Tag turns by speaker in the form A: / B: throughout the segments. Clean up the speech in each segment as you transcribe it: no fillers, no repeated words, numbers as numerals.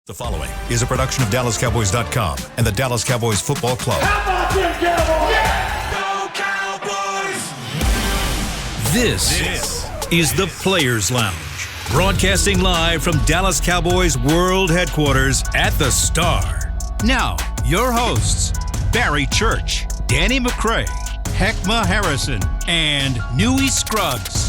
A: The following is a production of DallasCowboys.com and the Dallas Cowboys Football Club.
B: How about them Cowboys?
C: Yeah! Go Cowboys!
A: This is the Players Lounge, broadcasting live from Dallas Cowboys World Headquarters at the Star. Now, your hosts, Barry Church, Danny McCray, Heckma Harrison, and Newy Scruggs.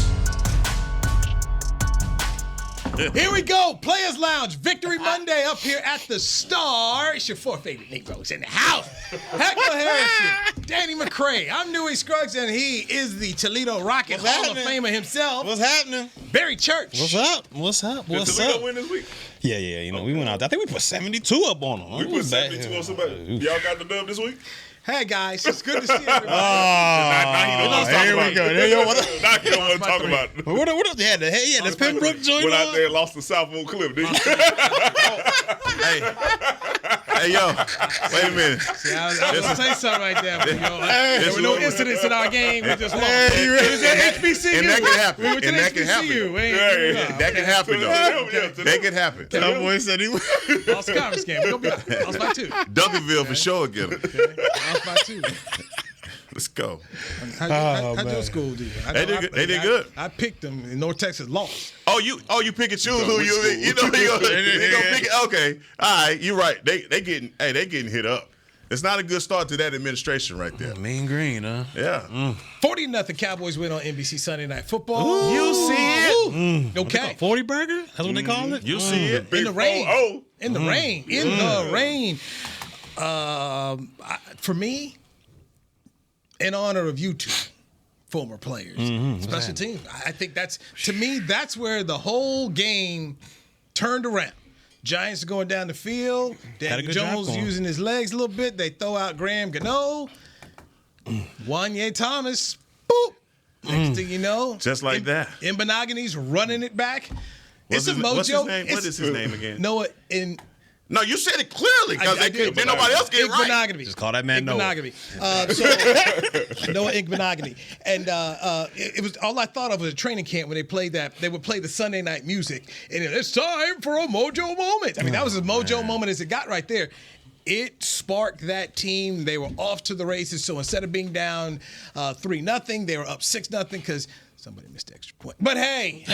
D: Here we go, Players Lounge, Victory Monday up here at the Star. It's your four favorite Negroes in the house. Heckma Harrison, Danny McCray. I'm Newy Scruggs, and he is the Toledo Rocket Hall of Famer himself.
E: What's happening?
D: Barry Church.
E: What's up? What's up?
F: Did Toledo win this week?
E: Yeah. You know, we went out there. I think we put 72 up on them.
F: We put 72 on somebody. Y'all got the dub this week?
D: Hey, guys. It's good to see everybody.
E: Here we go. Now you don't want
F: to talk about it.
E: What else? Yeah, the Pembroke joint.
F: Went out there and lost the Southwood Clip, didn't you?
G: Hey, yo, wait a minute.
D: See, I was going to say something right there. But, there were no incidents in our game. We just lost. It was at HBCU.
G: And that can happen.
D: We went to
G: And that can happen.
D: HBCU.
G: That can happen, though. That can happen.
E: Cowboy said he
D: Lost the conference game. We're going to be lost by 2.
G: Duncanville for sure again.
D: Lost by 2.
G: Let's go.
D: How'd your school do?
G: They did good.
D: I picked them, and North Texas lost.
G: Oh, you pick and choose who you know they gonna pick it. Okay, all right, you're right. They getting hit up. It's not a good start to that administration right there.
E: Mean Green, huh?
G: Yeah.
D: 40-0 Cowboys win on NBC Sunday Night Football.
G: You see it.
D: Okay.
E: 40 burger? That's what they call it?
G: You see it.
D: In the rain.
F: Oh.
D: In the rain. In the rain. For me, in honor of you two former players, special teams, I think that's where the whole game turned around. Giants are going down the field. Daniel Jones using his legs a little bit. They throw out Graham Gano. Wanye Thomas. Boop. Next thing you know.
G: Just like that.
D: Imbanagany's running it back.
G: What's his name? What is his name again?
D: Noah
G: No, you said it clearly because didn't nobody else get it right.
D: Igbinogheny.
E: Just call that man Noah.
D: Noah Igbinogheny. And it was all I thought of was a training camp when they played that. They would play the Sunday night music, and it's time for a mojo moment. I mean, that was as mojo moment as it got right there. It sparked that team. They were off to the races. So instead of being down 3-0, they were up 6-0 because somebody missed the extra point. But hey,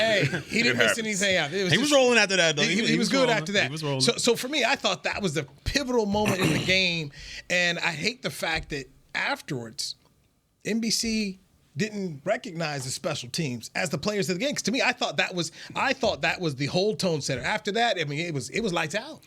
D: he didn't miss anything out.
E: He was rolling after that, though.
D: He was good after that.
E: He was rolling.
D: So for me, I thought that was the pivotal moment in the game. And I hate the fact that afterwards, NBC didn't recognize the special teams as the players of the game. Because to me, I thought that was the whole tone setter. After that, I mean, it was lights out.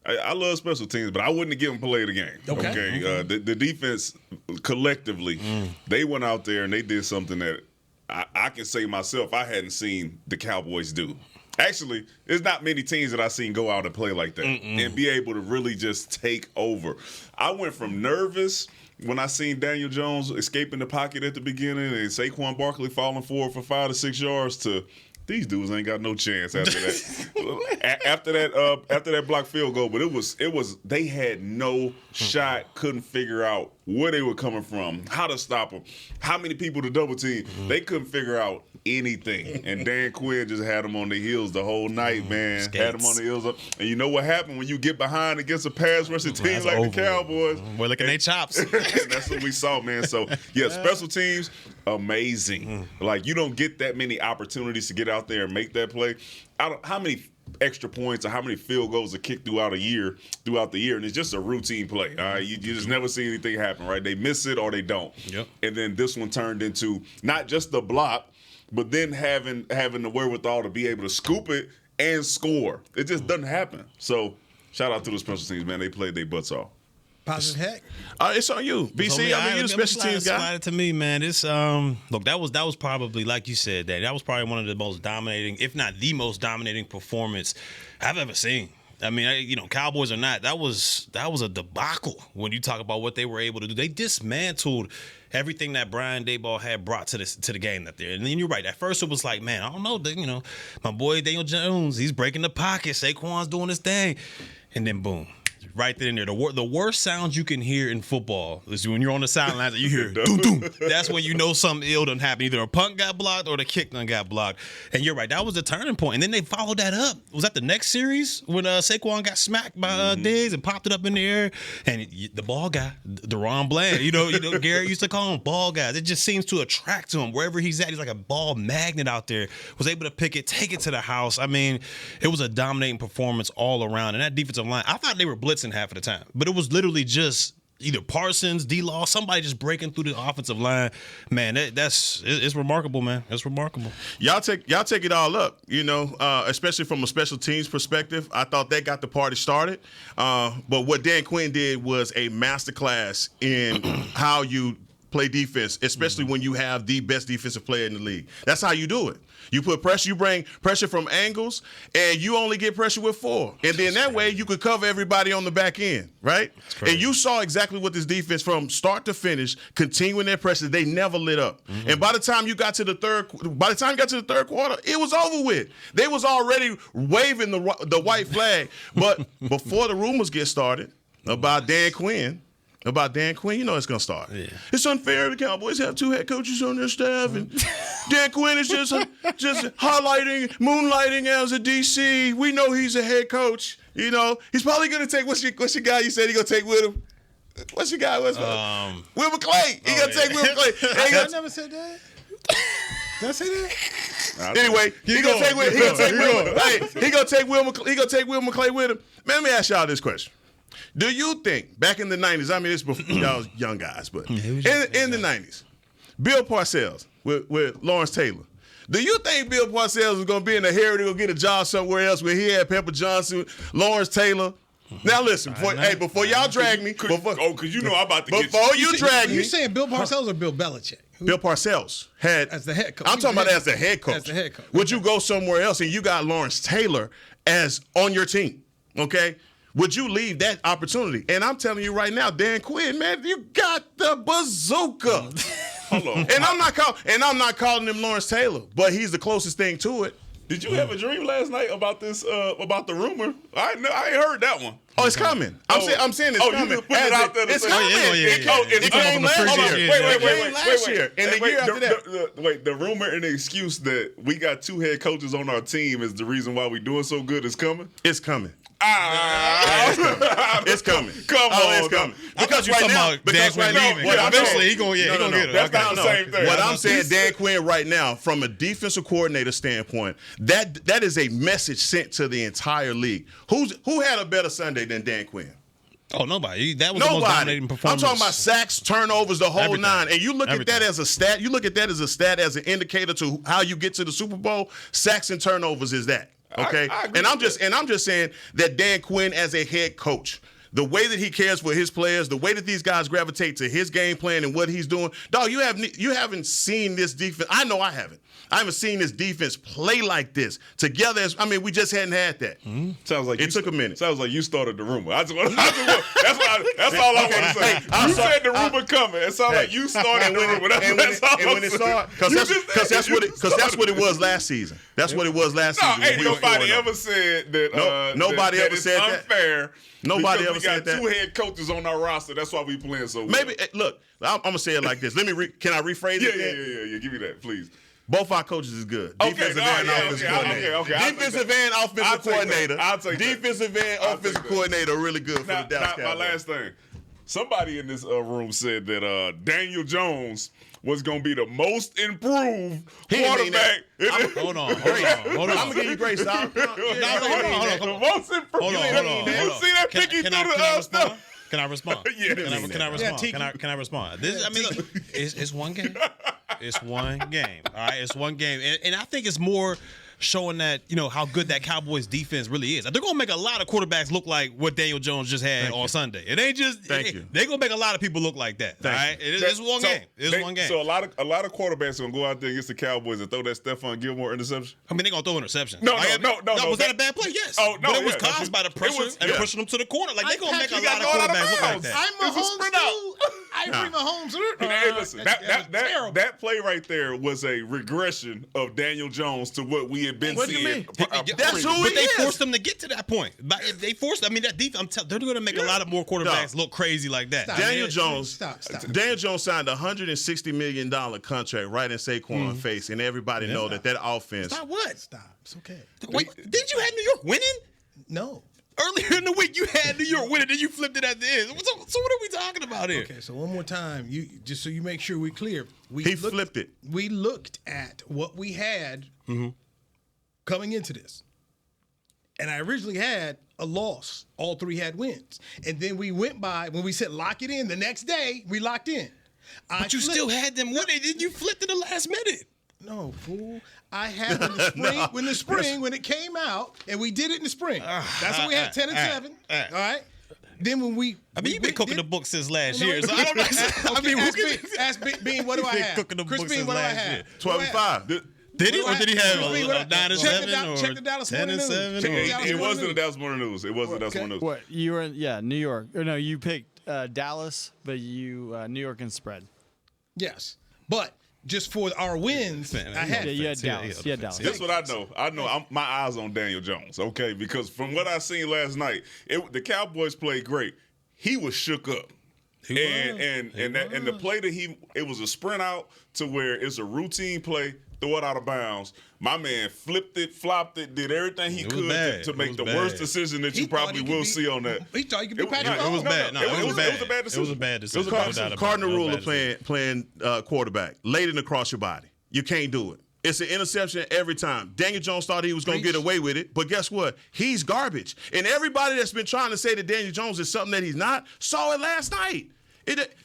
F: I love special teams, but I wouldn't have given play of the game. Okay. The defense collectively, they went out there and they did something that I can say myself I hadn't seen the Cowboys do. Actually, there's not many teams that I've seen go out and play like that and be able to really just take over. I went from nervous when I seen Daniel Jones escaping the pocket at the beginning and Saquon Barkley falling forward for 5 to 6 yards to these dudes ain't got no chance after that. after that blocked field goal, but it was they had no shot, couldn't figure out where they were coming from, how to stop them, how many people to double team. They couldn't figure out anything. And Dan Quinn just had them on the heels the whole night, man.
E: Skates.
F: Had them on the heels up. And you know what happened when you get behind against a pass rushing team like the Cowboys?
E: We're looking at chops.
F: That's what we saw, man. So, yeah, special teams, amazing. Like, you don't get that many opportunities to get out there and make that play. How many extra points or how many field goals are kicked throughout the year, and it's just a routine play. All right, you just never see anything happen, right? They miss it or they don't.
E: Yep.
F: And then this one turned into not just the block, but then having the wherewithal to be able to scoop it and score. It just doesn't happen. So shout out to the special teams, man. They played their butts off.
D: Positive heck.
G: It's on you, BC. I mean, you're the special teams guy.
E: Slide it to me, man. This look, that was probably, like you said, that was probably one of the most dominating, if not the most dominating performance I've ever seen. I mean, Cowboys or not, that was a debacle when you talk about what they were able to do. They dismantled everything that Brian Daboll had brought to the game that there. And then you're right. At first it was like, man, I don't know, my boy Daniel Jones, he's breaking the pocket. Saquon's doing his thing. And then boom. right then and there. The worst sounds you can hear in football is when you're on the sidelines and you hear doom doom. That's when you know something ill done happened. Either a punt got blocked or the kick done got blocked. And you're right, that was the turning point. And then they followed that up. Was that the next series when Saquon got smacked by Diggs and popped it up in the air? And the ball guy, DeRon Bland, you know, Gary used to call him ball guys. It just seems to attract to him wherever he's at. He's like a ball magnet out there. Was able to pick it, take it to the house. I mean, it was a dominating performance all around. And that defensive line, I thought they were blitzing half of the time, but it was literally just either Parsons, D-Law, somebody just breaking through the offensive line. Man, it's remarkable, man. It's remarkable.
G: Y'all take it all up, you know, especially from a special teams perspective. I thought that got the party started. But what Dan Quinn did was a masterclass in how you play defense, especially when you have the best defensive player in the league. That's how you do it. You put pressure, you bring pressure from angles, and you only get pressure with 4. And then that way you could cover everybody on the back end, right? And you saw exactly what this defense from start to finish, continuing their pressure, they never lit up. And by the time you got to the third quarter, it was over with. They was already waving the white flag. But before the rumors get started about Dan Quinn, you know it's going to start. Yeah. It's unfair. The Cowboys have 2 head coaches on their staff, and Dan Quinn is just moonlighting as a DC. We know he's a head coach. You know, he's probably going to take, what's your guy you said he's going to take with him? What's your guy? Will McClay. He's going to take Will McClay.
D: I never said that. Did I say that?
G: Anyway, he going to take Will McClay with him. Man, let me ask y'all this question. Do you think back in the 90s, I mean, it's before y'all was young guys, but in the 90s, Bill Parcells with Lawrence Taylor, do you think Bill Parcells was going to be in the Heritage or get a job somewhere else when he had Pepper Johnson, Lawrence Taylor? Now listen, before y'all drag me,
F: because you know I'm about to get
G: before you drag me.
D: You saying Bill Parcells or Bill Belichick?
G: Bill Parcells had
D: as the head coach.
G: I'm talking about as the head coach.
D: As the head coach.
G: Would you go somewhere else and you got Lawrence Taylor as on your team? Okay. Would you leave that opportunity? And I'm telling you right now, Dan Quinn, man, you got the bazooka.
F: Hold on.
G: And I'm not calling him Lawrence Taylor, but he's the closest thing to it.
F: Did you have a dream last night about this? About the rumor? I ain't heard that one.
G: Oh, it's coming. I'm saying it's coming.
F: You just put it out there.
G: It's coming. It came last year.
F: Wait.
G: And the year after that.
F: Wait, the rumor and the excuse that we got 2 head coaches on our team is the reason why we doing so good is coming?
G: It's coming.
F: It's coming.
G: Come on, it's coming. Because right now,
E: eventually he gonna get it.
F: That's not the same thing.
G: What I'm saying, Dan Quinn, right now, from a defensive coordinator standpoint, that is a message sent to the entire league. Who had a better Sunday than Dan Quinn?
E: Oh, nobody. That was the most dominating performance.
G: I'm talking about sacks, turnovers, the whole nine. And you look at that as a stat. You look at that as a stat, as an indicator to how you get to the Super Bowl. Sacks and turnovers is that. Okay, and I'm just saying that Dan Quinn as a head coach, the way that he cares for his players, the way that these guys gravitate to his game plan and what he's doing, dog, you haven't seen this defense. I know I haven't. I haven't seen this defense play like this together. We just hadn't had that.
F: Mm-hmm. Sounds like
G: it took a minute.
F: Sounds like you started the rumor. That's all I want to say. You said the rumor coming. It sounds like you started the rumor.
G: Because that's what it was last season. That's what it was last season.
F: Ain't nobody ever said that.
G: Nobody ever said that.
F: Unfair.
G: Nobody ever said that.
F: We got 2 head coaches on our roster. That's why we playing so well.
G: Maybe look. I'm gonna say it like this. Can I rephrase it?
F: Yeah. Give me that, please.
G: Both our coaches is good. Defensive and offensive coordinator.
F: Defensive
G: and offensive coordinator.
F: I'll take that.
G: Defensive and offensive coordinator are really good for the Dallas Cowboys.
F: My last thing. Somebody in this room said that Daniel Jones was going to be the most improved quarterback.
E: Hold on.
G: I'm going to give you grace, Sal.
F: Hold on. The most improved. You see that picking through the stuff?
E: Can I respond?
F: Yeah.
E: Can I respond? Can I respond? Look, it's one game. It's one game. All right, it's one game, and I think it's more showing that how good that Cowboys defense really is. They're gonna make a lot of quarterbacks look like what Daniel Jones just had on Sunday. It ain't just. They're gonna make a lot of people look like that. All right, it's one game. It's one game.
F: So a lot of quarterbacks gonna go out there against the Cowboys and throw that Stephon Gilmore interception.
E: I mean, they're gonna throw interceptions.
F: No.
E: Was that a bad play? Yes.
F: Oh no,
E: but it was caused by the pressure and pushing them to the corner. Like they're gonna make a lot of quarterbacks look like that.
D: Patrick Mahomes.
F: Hey, listen, that play right there was a regression of Daniel Jones to what we had been
G: What do you
F: seeing.
G: mean? That's who
E: But
G: he
E: they
G: is.
E: forced them to get to that point. But if they forced, I mean, that defense, they're going to make a lot of more quarterbacks look crazy like that.
G: Daniel Jones.
D: Stop.
G: Daniel Jones signed a $160 million contract right in Saquon's face, and everybody know that offense.
E: Stop what?
D: Stop. It's okay.
E: Wait, did you have New York winning?
D: No.
E: Earlier in the week, you had New York winning, and you flipped it at the end. So what are we talking about here?
D: Okay, so one more time, you just so you make sure we're clear.
G: Flipped it.
D: We looked at what we had coming into this, and I originally had a loss. All three had wins, and then we went by when we said lock it in. The next day, we locked in.
E: But you still had them winning. Then you flipped in the last minute.
D: No, fool. I had in the spring, when it came out, and we did it in the spring. That's when we had 10 and 7. All right. Then when we,
E: you've been cooking the book since last year. So I don't know.
D: Ask Bean, what do I have?
E: Cooking the
D: Chris
E: book
D: Bean,
E: since
D: what do I
E: last
D: have?
E: year.
G: 12-5.
E: Did he? Or did he have a 9 and 7
D: Check the Dallas Morning News.
F: It wasn't the Dallas Morning News. It wasn't the Dallas Morning News.
B: What you were in? New York. Or no, you picked Dallas, but you New York and spread.
D: Yes, but just for our wins, I had.
B: Yeah, you had Dallas. You had Dallas.
F: That's what I know. My eyes on Daniel Jones, okay? Because from what I seen last night, the Cowboys played great. He was shook up. And the play that it was a sprint out to where it's a routine play, throw it out of bounds. My man flipped it, flopped it, did everything he could to make the worst decision that you probably will see on that.
D: He thought he could be Patrick
E: It was bad. No, it was bad.
F: It was a bad decision.
E: It was a bad decision.
G: Cardinal rule of playing quarterback. Laid it across your body. You can't do it. It's an interception every time. Daniel Jones thought he was going to get away with it, but guess what? He's garbage. And everybody that's been trying to say that Daniel Jones is something that he's not saw it last night.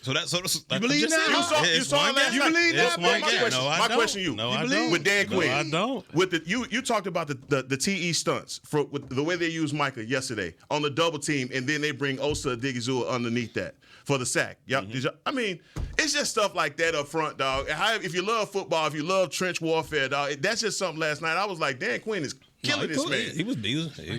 E: So that's
D: you believe that?
G: You saw it last night.
D: You believe that?
G: My question, you.
E: No, I don't.
G: With Dan Quinn.
E: No, I don't.
G: With you talked about the TE stunts with the way they used Micah yesterday on the double team, and then they bring Osa Odigizua underneath that for the sack. I mean, it's just stuff like that up front, dog. If you love football, if you love trench warfare, dog, that's just something last night. I was like, Dan Quinn is killing this man.
E: He was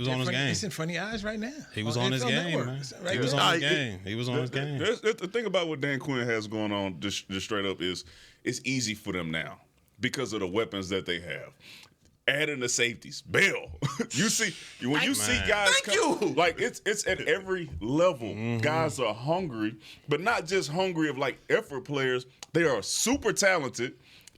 E: on his game.
D: It's in front of your eyes right now.
E: He was on his game, man. He was on his game. He was on his game.
F: The thing about what Dan Quinn has going on, just straight up, is it's easy for them now because of the weapons that they have. Adding the safeties, Bell. You see guys like it's at every level. Guys are hungry, but not just hungry of like effort players. They are super talented,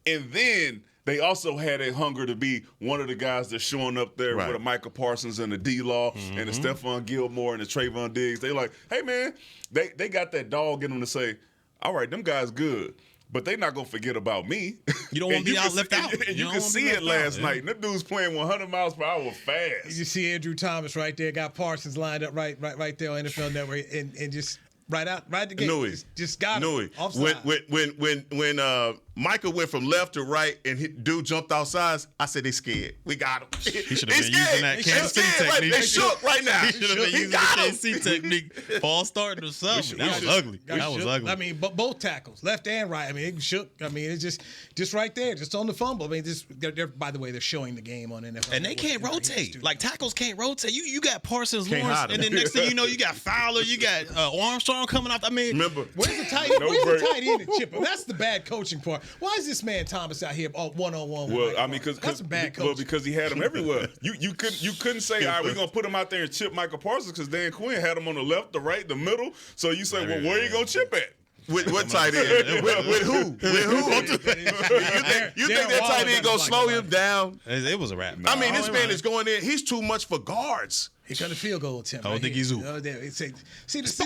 F: and then they also had a hunger to be one of the guys that's showing up there with a Micah Parsons and the D-Law and the Stephon Gilmore and the Trayvon Diggs. They like, hey man, they got that dog in them to say, all right, them guys good. But they not gonna forget about me.
E: You don't want to be left out.
F: And you can see it last night. And that dude's playing 100 miles per hour fast.
D: You see Andrew Thomas right there, got Parsons lined up right there on NFL Network, and just right the game. Just got him. Offside.
G: When Micah went from left to right and dude jumped outside, I said they scared. We got him.
E: He should have been using that Kansas City technique.
G: They shook right now.
E: He should have been using the KC technique. False start or something. That was ugly. That was ugly.
D: I mean, both tackles, left and right. I mean, it shook. I mean, it's just right there, just on the fumble. I mean, by the way, they're showing the game on NFL.
E: And they can't rotate. Like tackles can't rotate. You got Parsons, Lawrence, and then next thing you know, you got Fowler, you got Armstrong coming off. I mean,
G: remember
D: where's the tight end to chip him? That's the bad coaching part. Why is this man Thomas out here one-on-one?
F: Well, I mean, because
D: that's a bad coach.
F: Well, because he had him everywhere. You couldn't say, all right, we're gonna put him out there and chip Micah Parsons because Dan Quinn had him on the left, the right, the middle. So you say, well, where are you gonna chip at?
G: With what tight end? With who? With who? You think that tight end gonna slow him down?
E: It was a wrap.
G: I mean, this man is going in. He's too much for guards.
D: He got a field goal attempt.
E: Oh, Digizoo.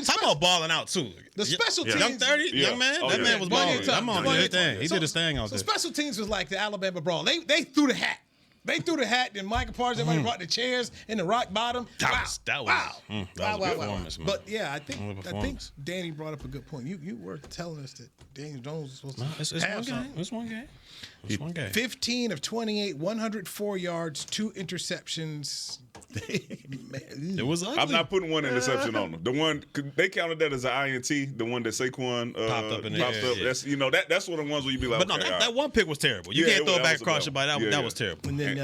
E: Talk about balling out too.
D: The special teams.
E: Young 30, young man. That man was balling. Come on, he did his thing out there.
D: Special teams was like the Alabama brawl. They threw the hat. They threw the hat, and Micah Parsons, everybody brought the chairs in the rock bottom.
E: That was a performance, man.
D: But yeah, I think Danny brought up a good point. You were telling us that Daniel Jones was supposed to have something.
E: It's one game. It's one game.
D: 15 of 28, 104 yards, 2 interceptions.
E: It was ugly.
F: I'm not putting one interception on them. The one they counted that as an INT. The one that Saquon
E: Popped up in the
F: popped
E: air,
F: up.
E: yeah.
F: That's that's one of the ones where you be like,
E: But no,
F: okay,
E: that one pick was terrible. You can't throw it back across your body. That was terrible.
D: And then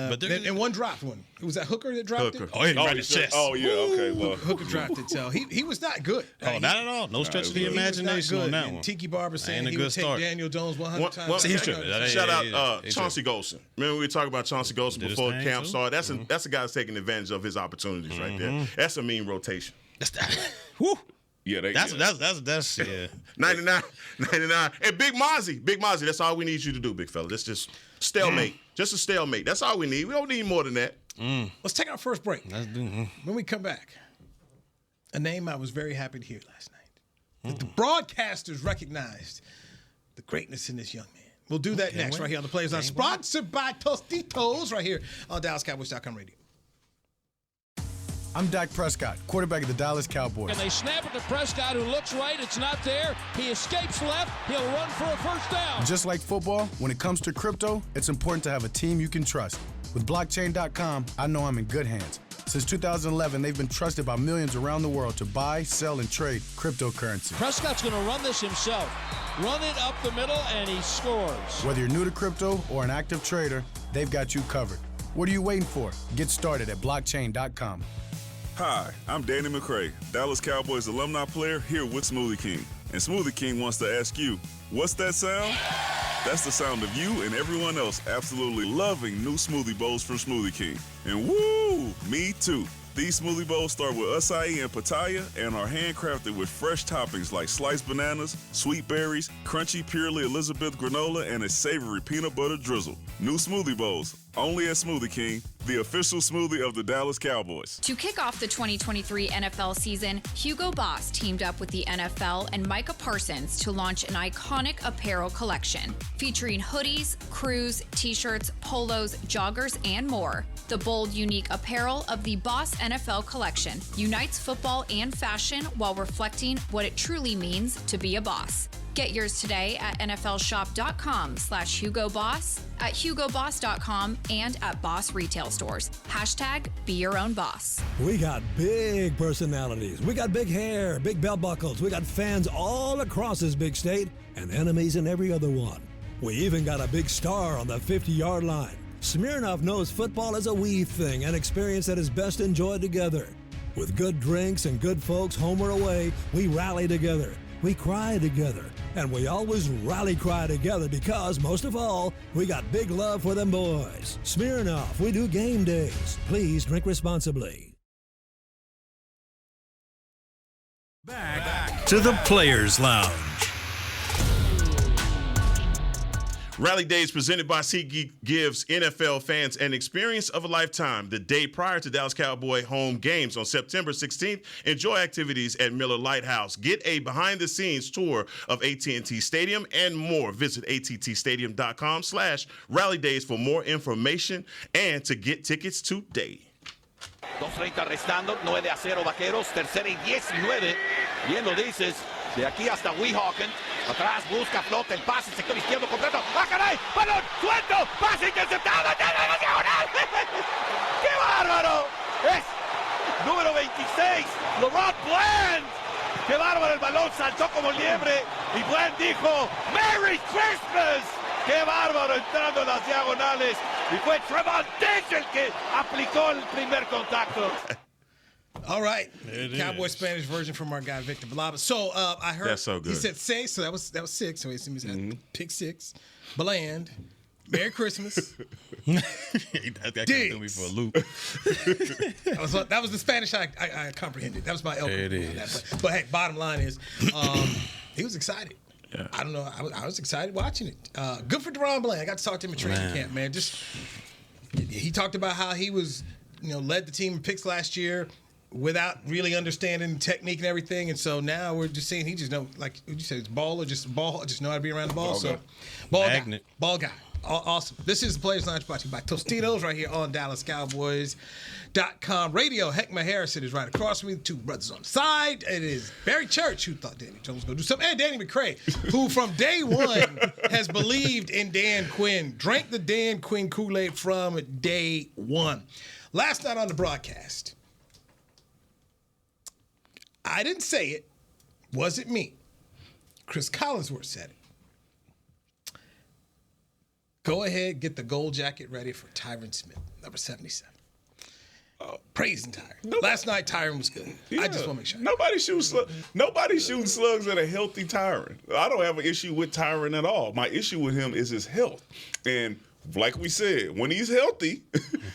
D: and one dropped one. It was that Hooker that dropped it.
E: Oh, right in his chest.
F: Oh yeah, okay. Well,
D: Hooker dropped it. So he was not good.
E: Oh, not at all. No stretch of the imagination on that one.
D: Tiki Barber saying he would take Daniel Jones 100 times.
E: He's tripping.
G: Shout out Chauncey Golson. Remember we were talking about Chauncey Golson before camp started? That's a guy that's taking advantage of his opportunities right there. That's a mean rotation.
E: Whew.
F: yeah,
E: That's yeah.
G: 99. And Big Mozzie, that's all we need you to do, big fella. That's just stalemate. Just a stalemate. That's all we need. We don't need more than that.
D: Let's take our first break. When we come back, a name I was very happy to hear last night. The broadcasters recognized the greatness in this young man. We'll do that next right here on the Players Line. Sponsored by Tostitos right here on DallasCowboys.com radio.
C: I'm Dak Prescott, quarterback of the Dallas Cowboys.
H: And they snap it to Prescott, who looks right. It's not there. He escapes left. He'll run for a first down.
C: Just like football, when it comes to crypto, it's important to have a team you can trust. With blockchain.com, I know I'm in good hands. Since 2011, they've been trusted by millions around the world to buy, sell, and trade cryptocurrency.
H: Prescott's going to run this himself. Run it up the middle, and he scores.
C: Whether you're new to crypto or an active trader, they've got you covered. What are you waiting for? Get started at blockchain.com.
F: Hi, I'm Danny McCray, Dallas Cowboys alumni player here with Smoothie King. And Smoothie King wants to ask you, what's that sound? That's the sound of you and everyone else absolutely loving new smoothie bowls from Smoothie King. And woo, me too. These smoothie bowls start with acai and pitaya and are handcrafted with fresh toppings like sliced bananas, sweet berries, crunchy Purely Elizabeth granola, and a savory peanut butter drizzle. New smoothie bowls, only at Smoothie King, the official smoothie of the Dallas Cowboys.
I: To kick off the 2023 NFL season, Hugo Boss teamed up with the NFL and Micah Parsons to launch an iconic apparel collection featuring hoodies, crews, t-shirts, polos, joggers, and more. The bold, unique apparel of the Boss NFL collection unites football and fashion while reflecting what it truly means to be a boss. Get yours today at nflshop.com/HugoBoss, at HugoBoss.com, and at Boss retail stores. # be your own boss.
J: We got big personalities. We got big hair, big belt buckles. We got fans all across this big state and enemies in every other one. We even got a big star on the 50-yard line. Smirnoff knows football is a we thing, an experience that is best enjoyed together. With good drinks and good folks home or away, we rally together. We cry together. And we always rally cry together because, most of all, we got big love for them boys. Smirnoff, we do game days. Please drink responsibly.
A: Back to the Players Lounge.
G: Rally Days presented by SeatGeek gives NFL fans an experience of a lifetime. The day prior to Dallas Cowboy home games on September 16th, enjoy activities at Miller Lighthouse. Get a behind-the-scenes tour of AT&T Stadium and more. Visit attstadium.com/Rally Days for more information and to get tickets today.
K: 2:30 restando, 9-0 Vaqueros, 3rd y 19. Bien lo dices, de aquí hasta Weehawken. Atrás busca, flota el pase, sector izquierdo completo. ¡Ah, caray! ¡Balón suelto! ¡Pase interceptado! ¡La diagonal! ¡Qué bárbaro! Es número 26, LeRon Bland. ¡Qué bárbaro! El balón saltó como liebre y Bland dijo ¡Merry Christmas! ¡Qué bárbaro! Entrando en las diagonales. Y fue Trevon Diggs el que aplicó el primer contacto.
D: All right, Cowboy Spanish version from our guy Victor Balaba. So I heard
G: That's so good.
D: He said 6, so that was 6. So he said pick 6, Bland, Merry Christmas.
E: That threw me for a loop.
D: that was the Spanish I comprehended. That was my elbow.
E: It is.
D: But hey, bottom line is, he was excited. Yeah. I don't know. I was excited watching it. Good for Deron Bland. I got to talk to him at training camp, man. He talked about how he was, led the team in picks last year without really understanding technique and everything. And so now we're just seeing he just know, like you said, it's ball or just ball, just know how to be around the ball. Ball guy. Awesome. This is the Players Lounge brought to you by Tostitos right here on DallasCowboys.com radio. Heckma Harrison is right across from me. The two brothers on the side. It is Barry Church, who thought Danny Jones was going to do something, and Danny McCray, who from day one has believed in Dan Quinn, drank the Dan Quinn Kool-Aid from day one. Last night on the broadcast, I didn't say it. Wasn't me. Chris Collinsworth said it. Go ahead, get the gold jacket ready for Tyron Smith, number 77. Praising Tyron. Last night, Tyron was good.
F: Yeah.
D: I just want to make sure.
F: Nobody's shooting slugs at a healthy Tyron. I don't have an issue with Tyron at all. My issue with him is his health. And like we said, when he's healthy,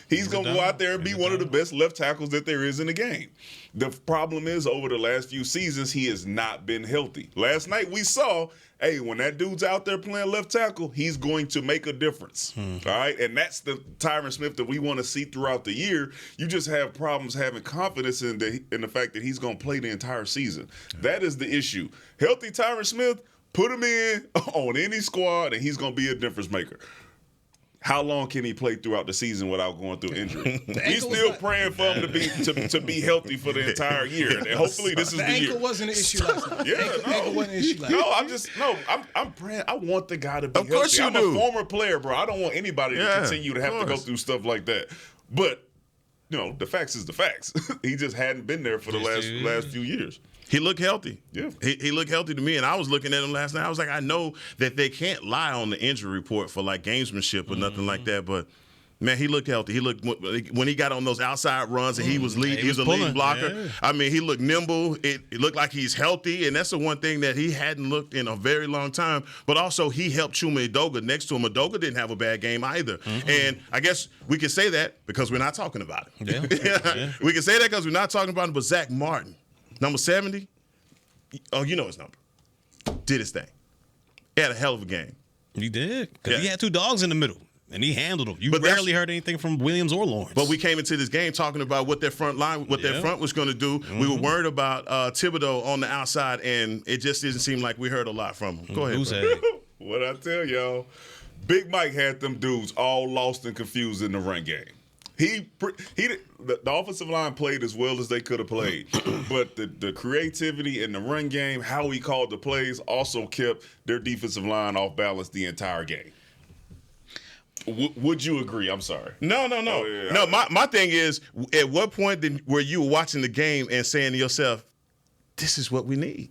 F: he's going to go out there and be one of the best left tackles that there is in the game. The problem is, over the last few seasons, he has not been healthy. Last night we saw, hey, when that dude's out there playing left tackle, he's going to make a difference. All right? And that's the Tyron Smith that we want to see throughout the year. You just have problems having confidence in the fact that he's going to play the entire season. That is the issue. Healthy Tyron Smith, put him in on any squad, and he's going to be a difference maker. How long can he play throughout the season without going through injury? He's still praying for him to be healthy for the entire year. And hopefully this is the year.
D: The ankle wasn't an issue last night.
F: Ankle wasn't an issue last night. I'm praying. I want the guy to be healthy. Of course you do. I'm a former player, bro. I don't want anybody to continue to have to go through stuff like that. But, the facts is the facts. He just hadn't been there for the last few years.
G: He looked healthy.
F: Yeah.
G: He looked healthy to me, and I was looking at him last night. I was like, I know that they can't lie on the injury report for, like, gamesmanship or nothing like that, but, man, he looked healthy. He looked when he got on those outside runs and he was a lead blocker. Yeah. I mean, he looked nimble. It looked like he's healthy, and that's the one thing that he hadn't looked in a very long time. But also, he helped Chuma Edoga next to him. Edoga didn't have a bad game either. And I guess we can say that because we're not talking about it. Yeah. We can say that because we're not talking about it, but Zach Martin, number 70, oh, you know his number, did his thing. He had a hell of a game.
E: He did, because he had two dogs in the middle, and he handled them. You rarely heard anything from Williams or Lawrence.
G: But we came into this game talking about what their front was going to do. We were worried about Thibodeau on the outside, and it just didn't seem like we heard a lot from him. Go ahead.
F: What I tell y'all, Big Mike had them dudes all lost and confused in the run game. The offensive line played as well as they could have played, but the creativity in the run game, how he called the plays, also kept their defensive line off balance the entire game. Would you agree? I'm sorry.
G: No. Oh, yeah. No, my thing is, at what point were you watching the game and saying to yourself, this is what we need?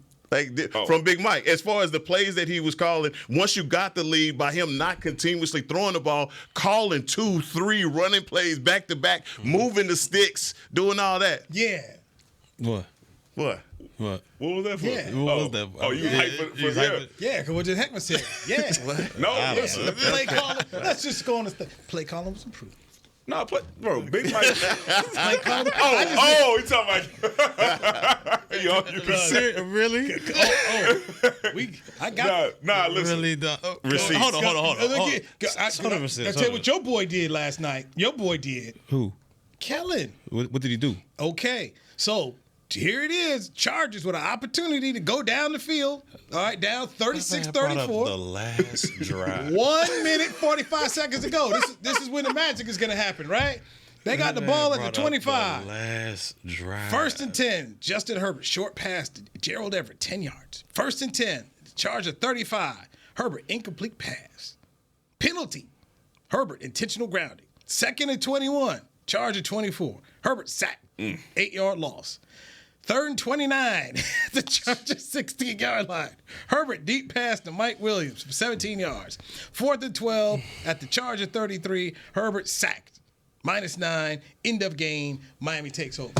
G: From Big Mike, as far as the plays that he was calling, once you got the lead by him not continuously throwing the ball, calling 2, 3 running plays back to back, moving the sticks, doing all that.
D: Yeah.
E: What?
F: What was that for?
D: Yeah.
E: What was that?
F: Oh, you hyped for that?
D: Yeah, because what did Heckman say? Yeah.
F: No, listen.
D: The play calling. Let's just go on the play calling was improved.
F: No, bro, Big Mike.
D: Play calling.
F: He talking about. You
E: Really?
D: I got.
F: Nah, listen.
E: Really? Hold on.
D: I tell you what your boy did last night. Your boy did.
E: Who?
D: Kellen.
E: What did he do?
D: Okay, so here it is. Chargers with an opportunity to go down the field. All right, down 36-34.
E: The last drive.
D: 1 minute, 45 seconds to go. This is when the magic is going to happen, right? They got the ball at the 25.
E: The last drive.
D: 1st and 10. Justin Herbert, short pass to Gerald Everett, 10 yards. 1st and 10. Charger 35. Herbert, incomplete pass. Penalty. Herbert, intentional grounding. 2nd and 21. Charger 24. Herbert sacked. 8-yard loss. 3rd and 29. The Charger 16-yard line. Herbert deep pass to Mike Williams for 17 yards. 4th and 12 at the Charger 33. Herbert sacked. -9. End of game. Miami takes over.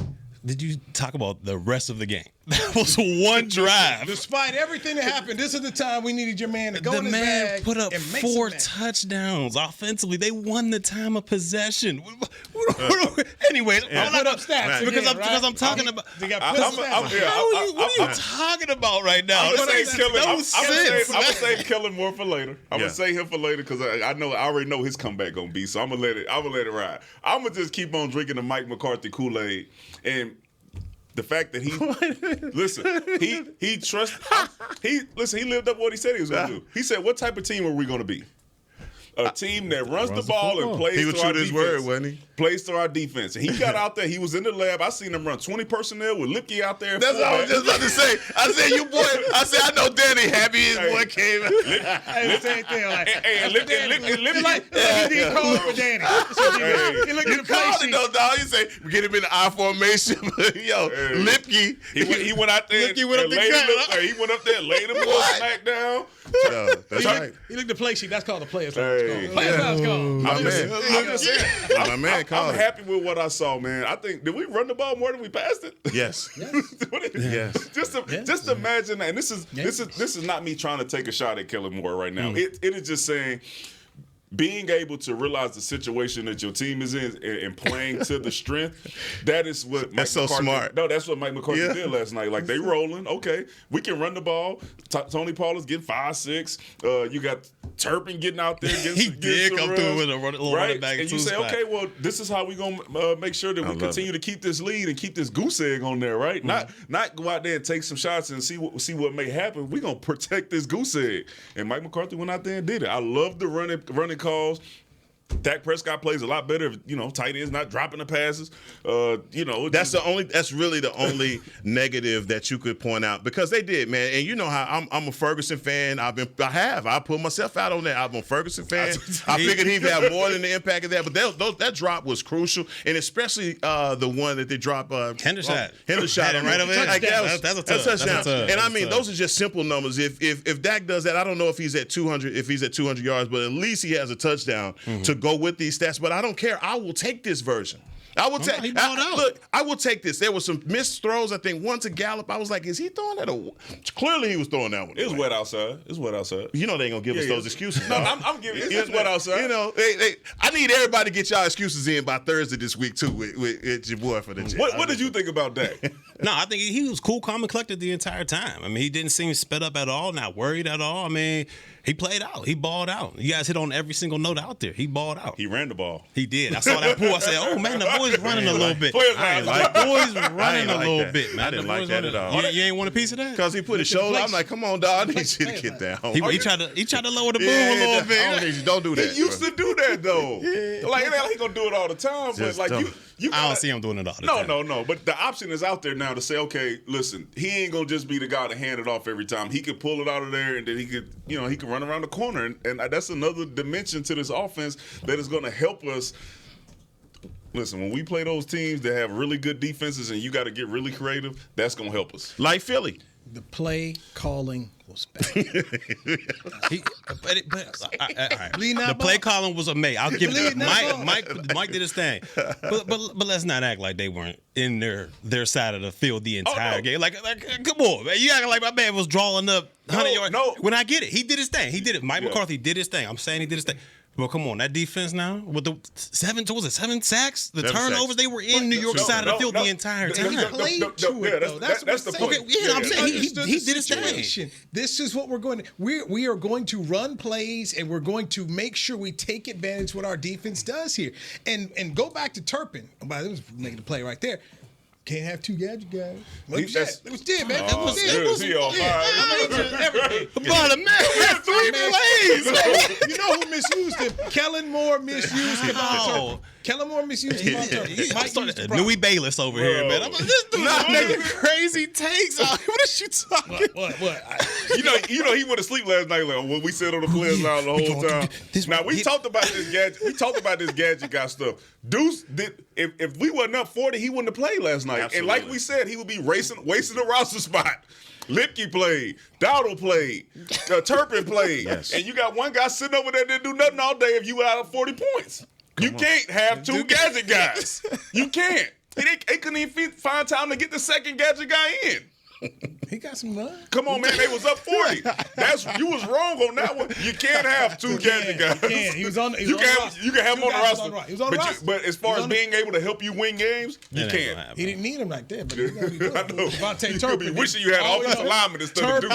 E: Did you talk about the rest of the game? That was one drive.
D: Despite everything that happened, this is the time we needed your man to go in his bag.
E: The man put up
D: and make
E: 4 touchdowns offensively. They won the time of possession. Anyway,
D: I'm put up stats
E: because I'm talking about.
D: They got what
E: are you talking about right now?
F: I'm gonna save Kellen more for later. I'm gonna save him for later because I already know his comeback gonna be. So I'm gonna let it ride. I'm gonna just keep on drinking the Mike McCarthy Kool-Aid and. The fact that he he lived up what he said he was going to do. He said, "What type of team are we going to be? A team that runs the ball and plays."
G: He would
F: to our
G: shoot his
F: defense,
G: word, wasn't he?
F: plays to our defense. And he got out there. He was in the lab. I seen him run 20 personnel with Lipke out there.
G: That's what I was just about to say. I said, you boy. I said, I know Danny happy his boy came.
D: Same thing. Like,
F: Lipke.
D: Like, he called for Danny. He looked at the play sheet.
G: No, dog. You say we get him in the I formation. Yo, Lipke.
F: He went out there.
E: He went up
F: there and laid him on smack down.
G: That's right.
D: He looked at the play sheet. That's called the player's
F: Hey.
D: lounge.
G: My man called.
F: I'm happy with what I saw, man. I think, did we run the ball more than we passed it?
G: Yes.
F: Yes. Just imagine that. And this is not me trying to take a shot at Kellen Moore right now. It is just saying, being able to realize the situation that your team is in and playing to the strength, that is what
G: That's so
F: McCarthy,
G: smart.
F: No, that's what Mike McCarthy did last night. Like, they rolling. Okay, we can run the ball. Tony Pollard's getting 5-6. You got Turpin getting out there.
E: He did come through with a little running back.
F: And you say, okay, well, this is how we're going to make sure that we continue to keep this lead and keep this goose egg on there, right? Not go out there and take some shots and see what may happen. We're going to protect this goose egg. And Mike McCarthy went out there and did it. I love the running calls. Dak Prescott plays a lot better if, tight ends not dropping the passes.
G: That's really the only negative that you could point out, because they did, man. And you know how I'm a Ferguson fan. I put myself out on that. I'm a Ferguson fan. I figured he'd have more than the impact of that. But that drop was crucial, and especially the one that they dropped.
E: Hendershot.
G: Right over there.
E: That's a touchdown.
G: And I mean, those are just simple numbers. If Dak does that, I don't know if he's at 200 yards, but at least he has a touchdown to go with these stats. But I don't care. I will take this version. I will take. Look, I will take this. There were some missed throws. I think one to Gallup. I was like, is he throwing that? Clearly, he was throwing that one.
F: It's wet outside.
G: You know they ain't gonna give us those excuses.
F: No, I'm giving. It's wet outside.
G: I need everybody to get y'all excuses in by Thursday this week too with your boy for the Jets.
F: What did you think about that?
E: No, I think he was cool, calm, and collected the entire time. I mean, he didn't seem sped up at all, not worried at all. I mean, he played out. He balled out. You guys hit on every single note out there. He balled out.
F: He ran the ball.
E: He did. I saw that pool. I said, oh, man, the boys running a little bit. The boys running a little bit, man.
G: I didn't like that at all.
E: You ain't want a piece of that?
G: Because he put his shoulder. I'm like, come on, dog. I need you to get down.
E: He tried to lower the boom a little bit.
G: I don't need you. Don't do that.
F: He used to do that, though. Like, it ain't like he going to do it all the time. But, like, you
E: I don't see him doing it all the time.
F: No. But the option is out there now to say, okay, listen, he ain't going to just be the guy to hand it off every time. He could pull it out of there, and then he could run around the corner. And that's another dimension to this offense that is going to help us. Listen, when we play those teams that have really good defenses and you got to get really creative, that's going to help us.
G: Like Philly.
D: The play calling was bad.
E: The play calling was amazing. I'll give it. Mike did his thing, but let's not act like they weren't in their side of the field the entire game. Like, come on, man. You acting like my man was drawing up 100 yards.
F: No.
E: When I get it, he did his thing. He did it. Mike McCarthy did his thing. I'm saying he did his thing. Well, come on, that defense now with the 7 sacks, the turnovers, they were in New York side of the field the entire time.
D: He played to it, though. That's the point.
E: Okay, I'm saying he did his thing.
D: This is what we're going to. We are going to run plays, and we're going to make sure we take advantage of what our defense does here. And go back to Turpin. That was making the play right there. Can't have two gadget guys. It was dead, man. That was it.
E: About a man, 3 plays.
D: You know who misused him? Kellen Moore misused him. Kellen Moore misused him on Turpin.
E: Louis Bayless over here, man. I'm like, this dude's making crazy takes. What is you talking?
D: What?
F: You know, he went to sleep last night. Like, when we sat on the players line the whole time. Now we talked about this gadget. We talked about this gadget guy stuff. Deuce did. If we wasn't up 40, he wouldn't have played last night. Absolutely. And like we said, he would be wasting the roster spot. Lipke played, Dowdle played, Turpin played, and you got one guy sitting over there that didn't do nothing all day if you were out of 40 points. You can't have two gadget guys. You can't. They couldn't even find time to get the second gadget guy in.
D: He got some run.
F: Come on, man. They was up 40. You was wrong on that one. You can't have two gadget guys.
D: You can. He was on.
F: You can have him on the roster.
D: He was on the roster.
F: But as far as being able to help you win games, you can't.
D: He didn't need him like that. But he's gonna be good.
F: I know.
D: Devontae
F: You
D: Turpin.
F: could be wishing you had offensive linemen instead of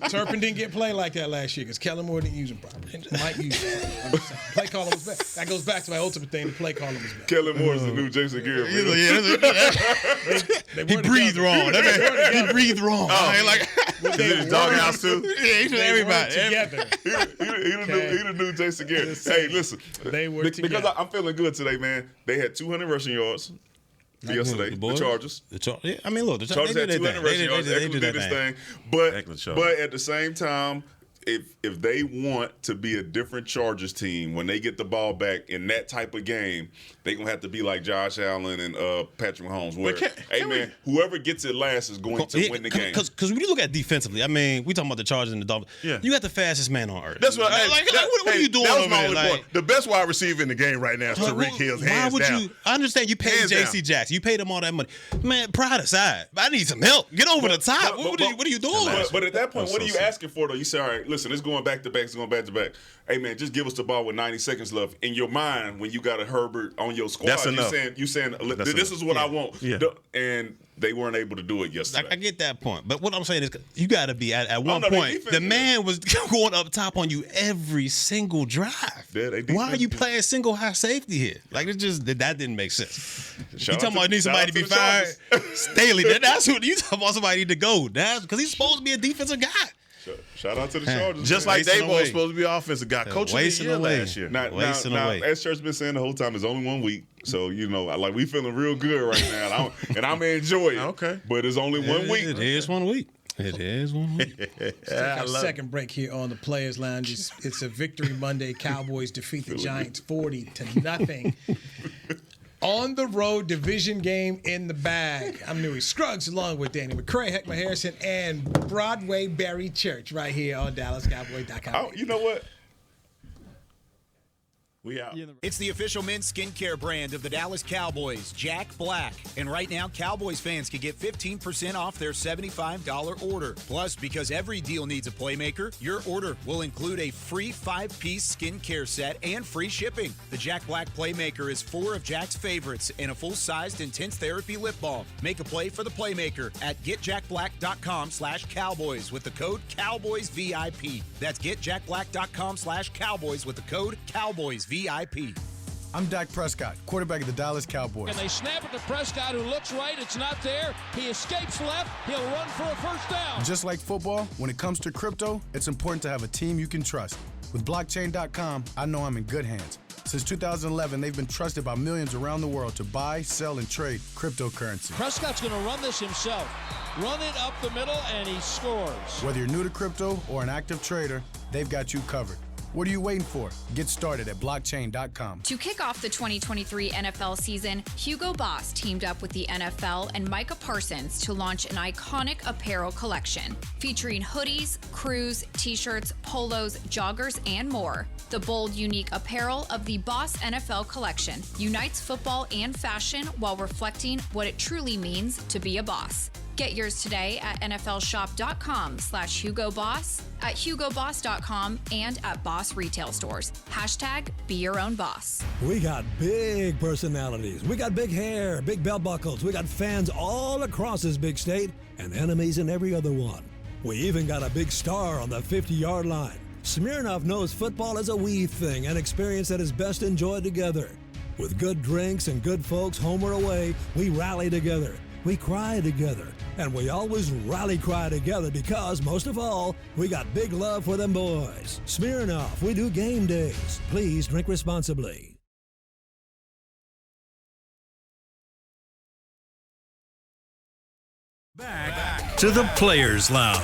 D: Turpin didn't get played like that last year because Kellen Moore didn't use him properly. Mike used him. Play calling was bad. That goes back to my ultimate thing. The play calling was bad.
F: Kellen Moore is the new Jason Garrett.
E: He breathed wrong. He breathed wrong.
G: Is it his doghouse too?
E: Yeah, he told everybody.
D: Together.
F: He the new Jason Garrett. Hey, listen.
D: They were
F: because
D: together.
F: I'm feeling good today, man. They had 200 rushing yards for yesterday. The Chargers.
E: Yeah, I mean, look, the
F: Chargers had 200 rushing yards. Eckler did his thing. But at the same time, if they want to be a different Chargers team when they get the ball back in that type of game, they're going to have to be like Josh Allen and Patrick Mahomes, where, whoever gets it last is going to win the game.
E: Because when you look at defensively, I mean, we talking about the Chargers and the Dolphins. Yeah. You got the fastest man on earth.
G: That's what
E: what are you doing
G: that was
E: over
G: my
E: there?
G: only point. The best wide receiver in the game right now is Tyreek Hill, hands down.
E: I understand you paid J.C. Jackson. You paid him all that money. Man, pride aside, I need some help. Get over the top. What are you doing?
F: But at that point, what are you asking for, though? You say, all right, listen, it's going back to back. It's going back to back. Hey, man, just give us the ball with 90 seconds left. In your mind, when you got a Herbert on your squad,
G: that's enough.
F: You saying this is what I want. Yeah. And they weren't able to do it yesterday.
E: I get that point. But what I'm saying is you got to be at one point. The man was going up top on you every single drive.
F: Yeah,
E: why are you playing single high safety here? Like, it just that didn't make sense. You talking about need somebody to be fired? Staley, that's who you talking about. Somebody need to go. That's because he's supposed to be a defensive guy.
F: Shout out to the Chargers.
G: Just like Dave was supposed to be an offensive guy. Coach of the year last year.
F: Now, as Church been saying the whole time, it's only 1 week. So, like, we feeling real good right now. And I'm enjoy it.
G: Okay.
F: But it's only 1 week.
E: It is 1 week. It is 1 week.
D: Let's take our second break here on the Players Lounge. It's a Victory Monday. Cowboys defeat the Giants 40-0. On the road, division game in the bag. I'm Newey Scruggs along with Danny McCray, Heckma Harrison, and Broadway Barry Church right here on DallasCowboys.com.
F: Oh, you know what?
G: We out.
L: It's the official men's skincare brand of the Dallas Cowboys, Jack Black. And right now, Cowboys fans can get 15% off their $75 order. Plus, because every deal needs a playmaker, your order will include a free 5-piece skincare set and free shipping. The Jack Black Playmaker is 4 of Jack's favorites and a full-sized intense therapy lip balm. Make a play for the playmaker at getjackblack.com/Cowboys with the code CowboysVIP. That's getjackblack.com/Cowboys with the code CowboysVIP.
C: I'm Dak Prescott, quarterback of the Dallas Cowboys.
H: And they snap it to Prescott, who looks right. It's not there. He escapes left. He'll run for a first down.
C: Just like football, when it comes to crypto, it's important to have a team you can trust. With blockchain.com, I know I'm in good hands. Since 2011, they've been trusted by millions around the world to buy, sell, and trade cryptocurrency.
H: Prescott's going to run this himself. Run it up the middle, and he scores.
C: Whether you're new to crypto or an active trader, they've got you covered. What are you waiting for? Get started at blockchain.com.
I: To kick off the 2023 NFL season, Hugo Boss teamed up with the NFL and Micah Parsons to launch an iconic apparel collection featuring hoodies, crews, t-shirts, polos, joggers, and more. The bold, unique apparel of the Boss NFL collection unites football and fashion while reflecting what it truly means to be a boss. Get yours today at nflshop.com/HugoBoss, at HugoBoss.com, and at Boss retail stores. #Be your own boss.
J: We got big personalities. We got big hair, big belt buckles. We got fans all across this big state and enemies in every other one. We even got a big star on the 50-yard line. Smirnoff knows football is a we thing, an experience that is best enjoyed together. With good drinks and good folks home or away, we rally together. We cry together, and we always rally cry together because, most of all, we got big love for them boys. Smirnoff, we do game days. Please drink responsibly.
A: Back to the Players Lounge.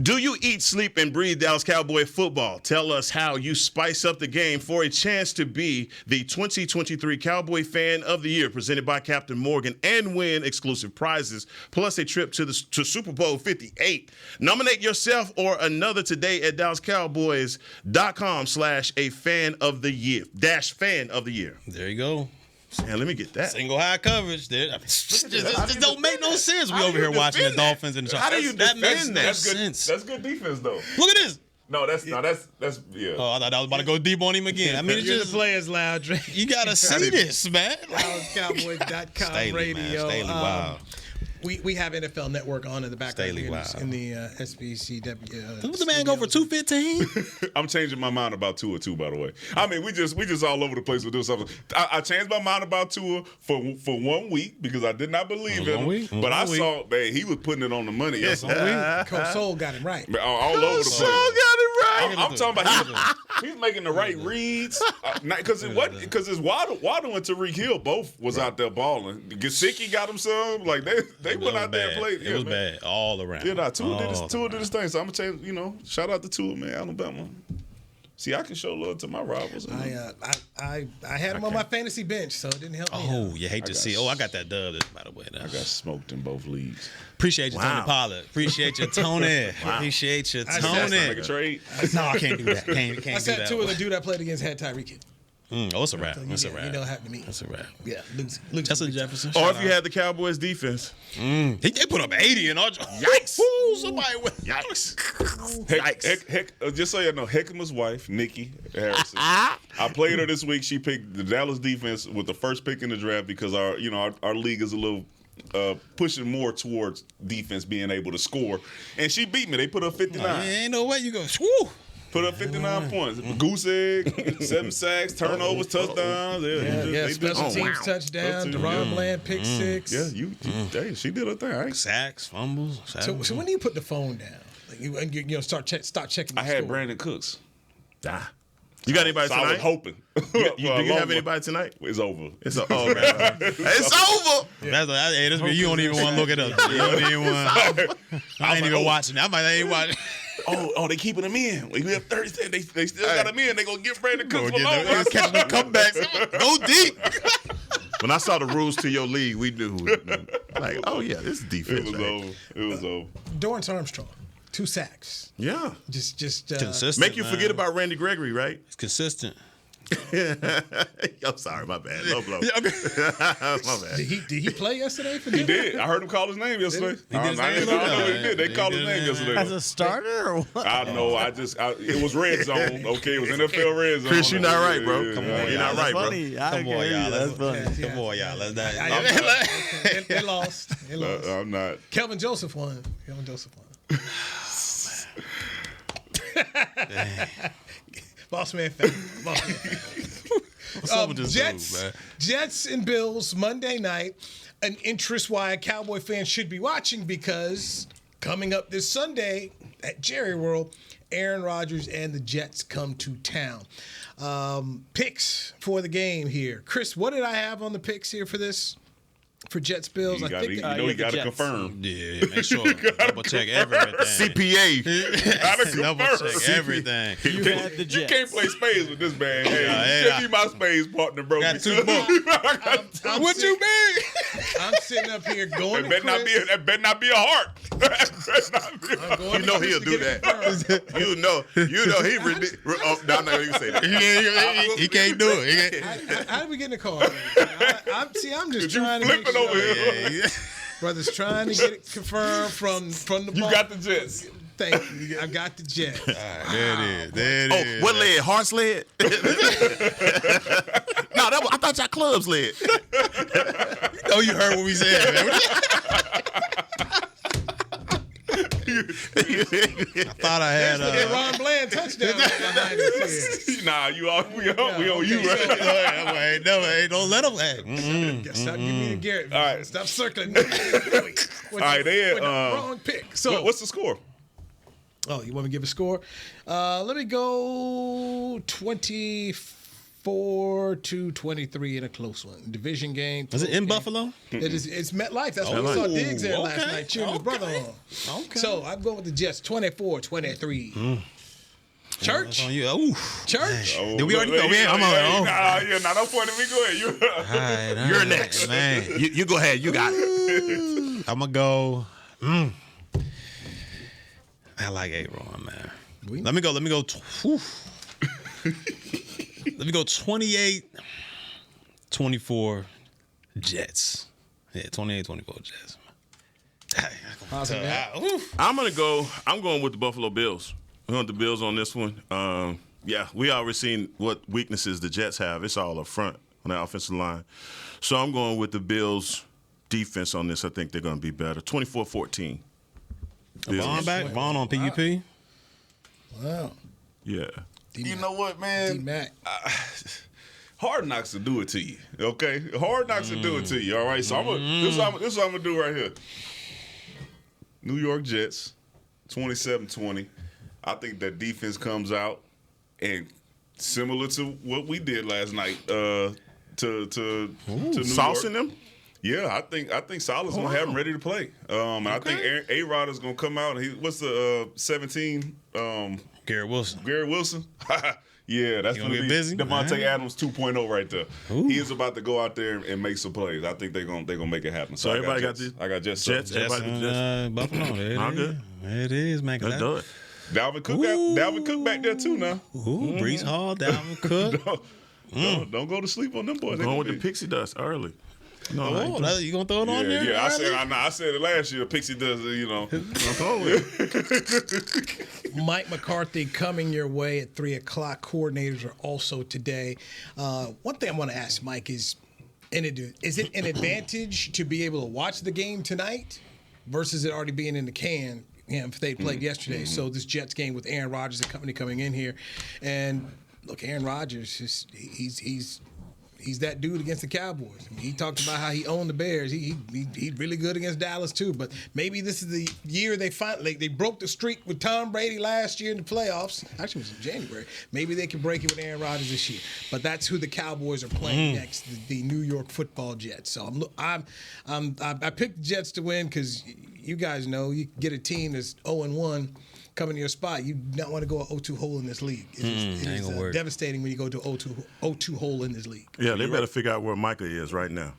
G: Do you eat, sleep, and breathe Dallas Cowboy football? Tell us how you spice up the game for a chance to be the 2023 Cowboy Fan of the Year, presented by Captain Morgan, and win exclusive prizes, plus a trip to Super Bowl 58. Nominate yourself or another today at DallasCowboys.com/fan of the year. #fan of the year.
E: There you go.
G: Man, let me get that.
E: Single high coverage. This don't make no sense. We over here watching the Dolphins and the Chargers.
G: How do you defend that?
F: That's good defense, though.
E: Look at this.
F: No, that's yeah.
E: Oh, I thought I was about to go deep on him again. I mean, it's just
D: the Players Lounge.
E: You gotta see this, man.
D: DallasCowboys.com
E: Staley,
D: radio.
E: Man. Staley, wow.
D: We have NFL Network on in the background
E: Staley,
D: here
E: wow.
D: in the SBCW.
E: Didn't the man go for 215?
F: I'm changing my mind about Tua too, by the way. I mean, we just all over the place with this stuff. I changed my mind about Tua for 1 week because I did not believe in him. But I saw that he was putting it on the money.
D: Coach Soul got him right.
F: All over the place.
G: Soul got it right.
F: I'm talking about he's making the right reads because it's Waddle and Tyreek Hill both was out there balling. Gesicki got him some. Like they went out there and played.
E: It was bad all around.
F: Yeah, Tua did his thing. So I'm gonna tell you, shout out to Tua, man, Alabama. See, I can show love to my rivals.
D: I had him on my fantasy bench, so it didn't help me.
E: Oh, you hate to see. I got that dub, by the way.
F: I got smoked in both leagues.
E: Appreciate you, Tony Pollard. Appreciate you, Tony. Appreciate you, Tony.
F: Make a trade.
E: No, I can't do that. Can't
D: I said Tua, the dude I played against, had Tyreek Hill.
E: Oh, it's a wrap. It's a
D: You
E: wrap.
D: know what happened to me.
E: That's a wrap.
D: Yeah,
E: Justin Jefferson.
G: Or if you had the Cowboys defense.
E: They put up 80 and all.
G: Yikes.
E: Ooh, somebody went.
F: Heck, just so you know, Heckman's wife, Nikki Harrison. I played her this week. She picked the Dallas defense with the first pick in the draft because our league is a little pushing more towards defense being able to score. And she beat me. They put up 59.
E: Ain't no way you go. Woo.
F: Put up 59 points. Goose egg, 7 sacks, turnovers, touchdowns.
D: Yeah, special teams touchdown. Deron Bland pick 6.
F: Yeah, she did her thing. Right?
E: Sacks, fumbles.
D: So when do you put the phone down? Like you start checking. The
F: I had
D: score.
F: Brandon Cooks.
G: You got anybody tonight?
F: I was hoping.
G: Do you have anybody tonight?
F: It's over.
G: It's over. It's over.
E: That's you don't even want to look it up. You don't even want. I ain't even watching. I ain't watching.
F: Oh, they keeping him in. We have Thursday. They still got him in. They gonna get Brandon Cooks for long.
E: Catching the comebacks. Go deep.
G: When I saw the rules to your league, we knew. Like, oh yeah, this is defense.
F: It was over.
D: Dorrance Armstrong, 2 sacks.
G: Yeah.
D: Just
E: consistent.
G: Make you forget about Randy Gregory, right?
E: It's consistent.
G: I'm sorry, my bad. Low blow. My bad.
D: Did he play yesterday for
F: He
D: Denver?
F: did. I heard him call his name yesterday.
E: He did.
F: I know he did. They called his name yesterday.
B: As a starter or what?
F: I know. It was red zone. Okay, it was NFL red zone.
G: Chris, you're not right, bro. Come on, you're not right, bro.
E: Come on, y'all. That's funny. Come on, y'all. Let's not.
D: They lost.
F: I'm not.
D: Kelvin Joseph won. Boss man Jets and Bills Monday night. An interest why a Cowboy fan should be watching because coming up this Sunday at Jerry World, Aaron Rodgers and the Jets come to town. Picks for the game here. Chris, what did I have on the picks here for this? For Jets Bills,
F: You got to confirm.
E: Yeah, make sure double check everything.
G: CPA.
E: Double check everything.
B: You had the
F: You
B: Jets.
F: can't play spades with this man. Hey, give me my spades partner, bro.
E: Got 2 books.
D: What you mean? I'm sitting up here going.
F: That better not be a heart.
G: You know he'll do that. You know he I'm not gonna say that.
E: He can't do it.
D: How did we get in the car? I'm just trying to make
F: over here.
E: Yeah.
D: Brothers trying to get it confirmed from the ball.
F: You got the Jets.
D: Thank you. I got the Jets.
E: There it is. There it is.
G: What leg? Hearts leg? No, I thought y'all clubs leg.
E: Oh, you heard what we said, man. I thought I had
D: Ron Bland touchdown behind his head.
F: Nah, we on you, right?
E: Don't let them act.
D: Stop giving me the Garrett.
F: All right.
D: Stop circling.
F: All right, they had
D: wrong pick. So
F: what's the score?
D: Oh, you want me to give a score? Let me go 24-23 in a close one. Division game.
E: Is it in Buffalo?
D: It's MetLife. That's why we saw Diggs there last night cheering his brother on.
E: Okay.
D: So I'm going with the Jets 24-23. Church?
E: On you. Ooh.
D: Church?
E: Did we already go? I'm
F: Nah, don't point at me. Go ahead.
G: You're next.
E: Man.
G: You go ahead. You got it.
E: I'm going to go. I like A-Ron, man. Let me go. Let me go 28-24 Jets. Yeah, 28-24 Jets.
G: I'm going with the Buffalo Bills. We want the Bills on this one. We already seen what weaknesses the Jets have. It's all up front on the offensive line. So I'm going with the Bills defense on this. I think they're going to be better. 24-14.
E: Vaughn back? Vaughn on PUP?
D: Wow.
G: Yeah.
F: You know what, man?
D: D-Mac.
F: Hard Knocks to do it to you, okay? Hard Knocks to do it to you, all right? So this is what I'm going to do right here. New York Jets, 27-20. I think that defense comes out and similar to what we did last night to New
G: saucing
F: York.
G: them?
F: Yeah, I think Salah's going to have him ready to play. And I think A-Rod is going to come out. And what's the 17?
E: Garrett Wilson.
F: Garrett Wilson? Yeah, that's going to be
E: busy.
F: Devontae Adams 2.0 right there. Ooh. He is about to go out there and make some plays. I think they're gonna make it happen.
G: So everybody got this.
F: I got Jets.
E: Buffalo. There
G: good.
E: It is, man.
G: Let's do it.
F: Dalvin Cook back there too now.
E: Brees Hall, Dalvin Cook.
F: Don't go to sleep on them boys.
G: Going with the pixie dust early. No,
E: you gonna throw it on there?
F: Yeah, I said it last year. Pixie does,
D: Mike McCarthy coming your way at 3 o'clock. Coordinators are also today. One thing I want to ask Mike is it an advantage to be able to watch the game tonight versus it already being in the can? If they played yesterday. So this Jets game with Aaron Rodgers and company coming in here, and look, Aaron Rodgers, he's that dude against the Cowboys. I mean, he talked about how he owned the Bears. He's really good against Dallas too. But maybe this is the year they broke the streak with Tom Brady last year in the playoffs. Actually, it was in January. Maybe they can break it with Aaron Rodgers this year. But that's who the Cowboys are playing next, the New York Football Jets. So I picked the Jets to win because you guys know you get a team that's 0-1. Coming to your spot, you don't want to go an 0-2 hole in this league. It's devastating when you go to 0-2 hole in this league.
G: Yeah, they better figure out where Micah is right now.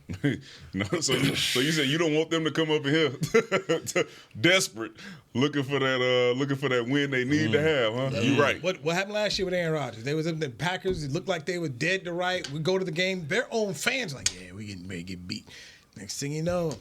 F: So you said you don't want them to come up in here desperate, looking for that win they need to have, huh? You're right.
D: What happened last year with Aaron Rodgers? They was in the Packers. It looked like they were dead to right. We go to the game. Their own fans like, yeah, we getting ready to get beat. Next thing you know.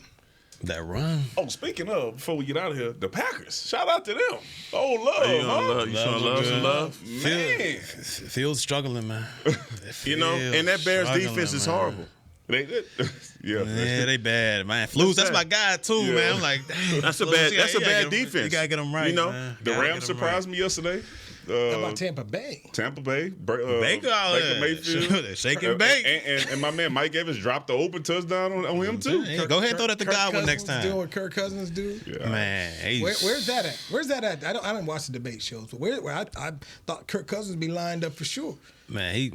E: That run.
F: Oh, speaking of, before we get out of here, the Packers. Shout out to them. Oh, love.
G: You showing love some love?
F: Man.
E: Fields struggling, man.
G: And that Bears defense is horrible.
F: They
E: they bad, man. Flus, that's my guy too, man. I'm like, dang,
G: that's a bad defense.
E: You gotta get them right. Man.
F: The Rams surprised me yesterday.
D: How about Tampa Bay?
E: Baker
F: Mayfield,
E: shake and bake,
F: and my man Mike Evans dropped the open touchdown on him too.
E: Go ahead and throw that to Godwin next time.
D: Doing what Kirk Cousins do,
E: man.
D: Where's that at? Where's that at? I didn't watch the debate shows, but where I thought Kirk Cousins would be lined up for sure.
E: Man, he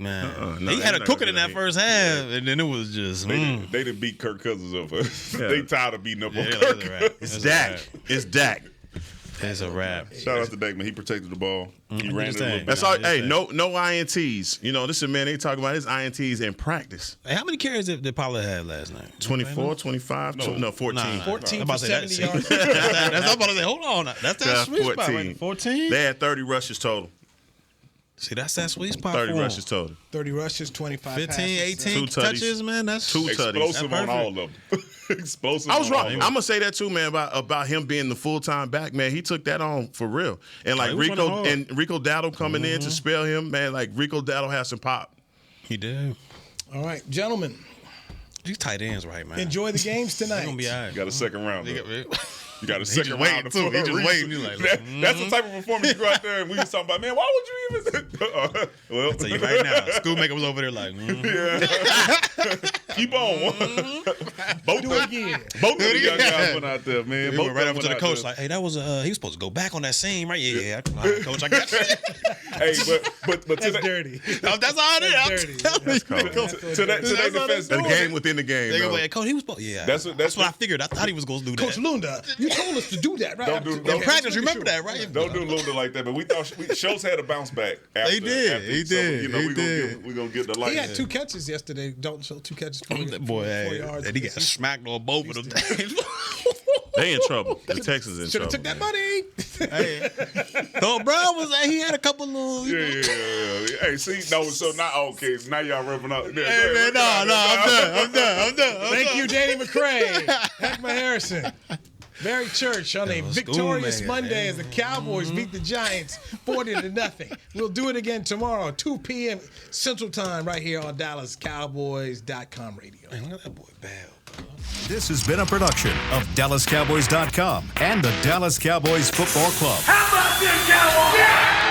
E: had a cooking in that first half, and then it was just
F: they didn't beat Kirk Cousins up. They tired of beating up on Kirk.
G: It's Dak. It's Dak.
E: It's a wrap.
F: Shout out to Dak, man. He protected the ball. He ran it a little bit.
G: That's all. Hey, no INTs. This is man. They talk about his INTs in practice.
E: Hey, how many carries did Pollard have last night?
G: 24, 25, 14.
D: 14 for 70 yards.
E: That's I'm about to say. Hold on. That's that sweet
G: 14.
E: spot, right? 14.
G: They had 30 rushes total.
E: See, that's that sweet spot.
G: 30 rushes total.
D: 30 rushes, 25
E: 15,
D: passes.
E: 18 touches, man. That's
G: two
F: explosive on all of them. Explosive.
G: I was wrong. I'm gonna say that too, man. About him being the full-time back, man. He took that on for real. And like Rico Dowdle coming in to spell him, man. Like Rico Dowdle has some pop.
E: He did.
D: All right, gentlemen.
E: These tight ends, right, man.
D: Enjoy the games tonight.
E: Gonna be all right.
F: Got a second round. You got a second
E: round
F: too.
E: He just waiting. He's like,
F: that's the type of performance you go out there and we was talking about. Man, why would you even?
E: Well, I'll tell you right now, Schoolmaker was over there like,
F: keep on. Both of the young guys went out there, man.
E: He went right over to the coach like, hey, that was he was supposed to go back on that scene, right? Yeah. All right, coach, I got you.
F: Hey, but
D: that's dirty.
E: That's all it is.
F: To that defense,
G: the game within the game.
E: They go, hey, coach, he was supposed. Yeah, that's what I figured. I thought he was going to do that.
D: Coach Lunda, you told us to do that, right?
E: Don't practice. Remember that, right?
F: Don't do Lunda like that. But we thought Schultz had a bounce back.
E: He did.
F: We're gonna get the light.
D: He had 2 catches yesterday. Don't show 2 catches.
E: Boy, and he got smacked on both of them.
G: They in trouble. The Texans in trouble.
D: Should have took that money.
E: So Brown he had a couple of
F: yeah. Hey, see, so now okay, now y'all rubbing out.
E: Hey man, no, I'm done.
D: Thank you, Danny McCray, Heckma Harrison. Barry Church on a victorious Monday as the Cowboys beat the Giants 40-0. We'll do it again tomorrow, 2 p.m. Central Time, right here on DallasCowboys.com radio.
E: Man, look at that boy, bad.
A: This has been a production of DallasCowboys.com and the Dallas Cowboys Football Club.
M: How about this, Cowboys? Yeah!